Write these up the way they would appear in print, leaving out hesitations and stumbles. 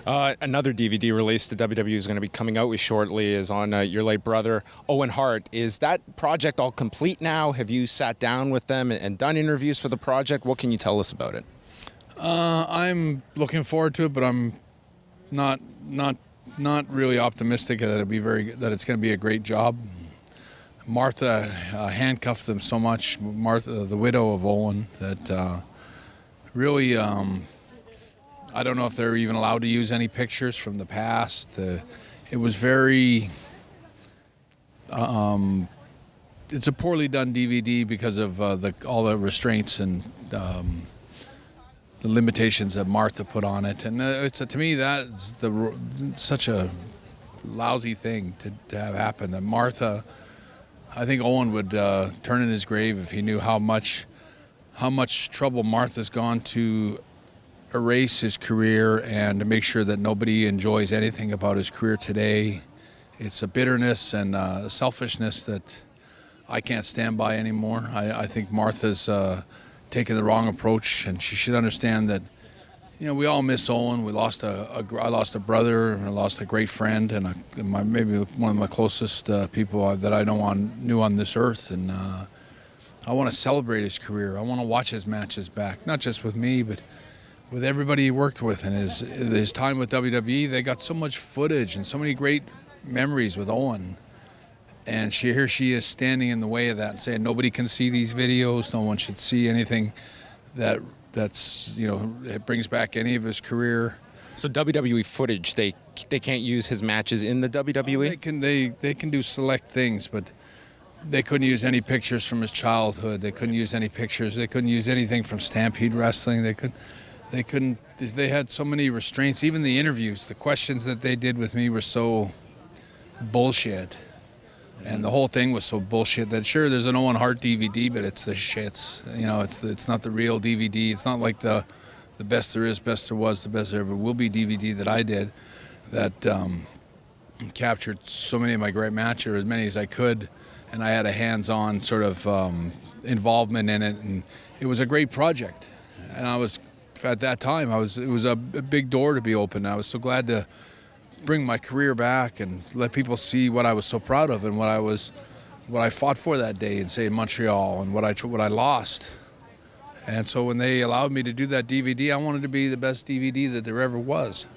Another DVD release to WWE is going to be coming out with shortly is on your late brother, Owen Hart. Is that project all complete now? Have you sat down with them and done interviews for the project? What can you tell us about it? I'm looking forward to it, but I'm not really optimistic that it's going to be a great job. Martha handcuffed them so much, Martha, the widow of Owen, that really, I don't know if they're even allowed to use any pictures from the past. It was very, it's a poorly done DVD because of all the restraints and the limitations that Martha put on it. And to me, that's such a lousy thing to have happen. That Martha, I think Owen would turn in his grave if he knew how much trouble Martha's gone to erase his career and to make sure that nobody enjoys anything about his career today. It's a bitterness and selfishness that I can't stand by anymore. I think Martha's taken the wrong approach, and she should understand that, you know, we all miss Owen. I lost a brother, I lost a great friend, and maybe one of my closest people that I knew on this earth. And I want to celebrate his career. I want to watch his matches back, not just with me, but with everybody he worked with. And his time with WWE, they got so much footage and so many great memories with Owen. And here she is standing in the way of that and saying nobody can see these videos, no one should see anything that's, you know, it brings back any of his career. So WWE footage, they can't use his matches in the WWE? They can do select things, but they couldn't use any pictures from his childhood. They couldn't use any pictures. They couldn't use anything from Stampede Wrestling. They had so many restraints. Even the interviews, the questions that they did with me were so bullshit. And the whole thing was so bullshit that, sure, there's an Owen Hart DVD, but it's the shits. You know, it's not the real DVD. It's not like the best there is, best there was, the best there ever will be DVD that I did that captured so many of my great matches, or as many as I could, and I had a hands-on sort of involvement in it, and it was a great project. And at that time, it was a big door to be opened. I was so glad to bring my career back and let people see what I was so proud of and what I fought for that day in, say, Montreal, and what I lost. And so when they allowed me to do that DVD, I wanted to be the best DVD that there ever was.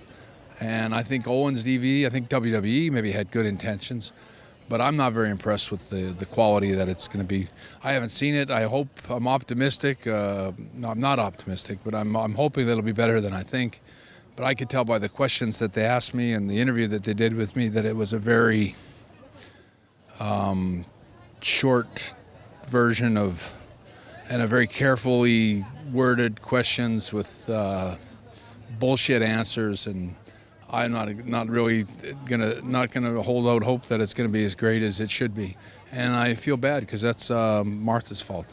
And I think Owen's DVD, I think WWE maybe had good intentions, but I'm not very impressed with the quality that it's going to be. I haven't seen it. I'm optimistic. No, I'm not optimistic, but I'm hoping that it'll be better than I think. But I could tell by the questions that they asked me and the interview that they did with me that it was a very short version of, and a very carefully worded questions with bullshit answers. And I'm not gonna hold out hope that it's gonna be as great as it should be. And I feel bad because that's Martha's fault.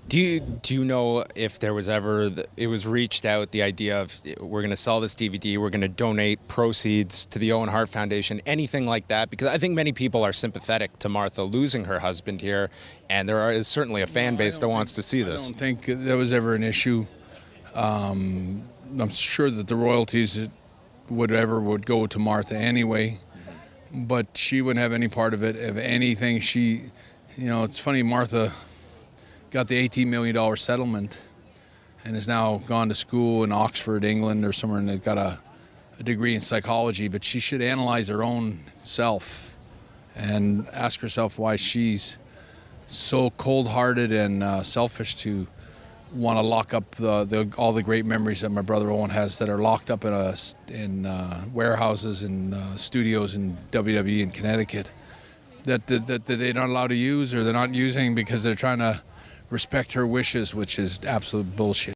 Do you know if there was ever, it was reached out, the idea of we're going to sell this DVD, we're going to donate proceeds to the Owen Hart Foundation, anything like that? Because I think many people are sympathetic to Martha losing her husband here, and is certainly a fan base that wants to see this. I don't think that was ever an issue. I'm sure that the royalties would go to Martha anyway, but she wouldn't have any part of it, of anything. It's funny, Martha got the $18 million settlement and has now gone to school in Oxford, England or somewhere, and has got a degree in psychology, but she should analyze her own self and ask herself why she's so cold-hearted and selfish to want to lock up all the great memories that my brother Owen has that are locked up in warehouses and studios in WWE in Connecticut that they're not allowed to use, or they're not using because they're trying to respect her wishes, which is absolute bullshit.